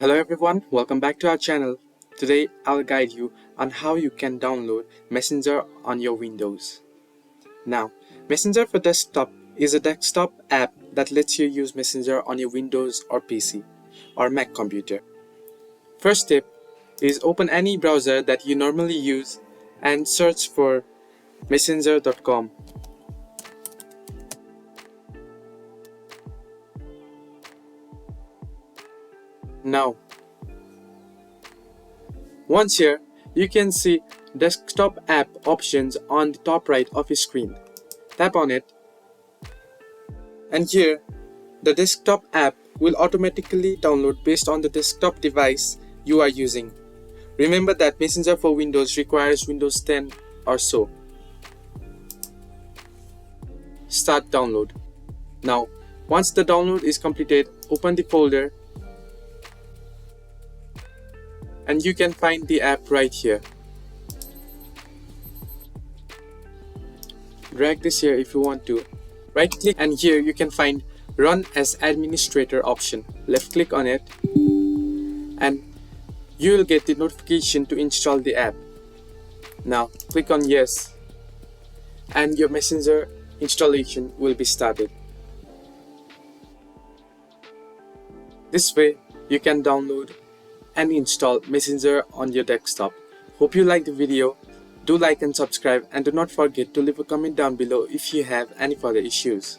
Hello everyone, welcome back to our channel. Today I'll guide you on how you can download Messenger on your Windows. Now, Messenger for Desktop is a desktop app that lets you use Messenger on your Windows or PC or Mac computer. First tip is open any browser that you normally use and search for messenger.com. Now, once here, you can see desktop app options on the top right of your screen. Tap on it, and here the desktop app will automatically download based on the desktop device you are using. Remember that Messenger for Windows requires Windows 10 or so. Start download. Now, once the download is completed, open the folder and you can find the app right here. Drag this here if you want to. Right click and here you can find Run as Administrator option. Left click on it and you will get the notification to install the app. Now click on Yes and your Messenger installation will be started. This way you can download and install Messenger on your desktop. Hope you liked the video. Do like and subscribe, and do not forget to leave a comment down below if you have any further issues.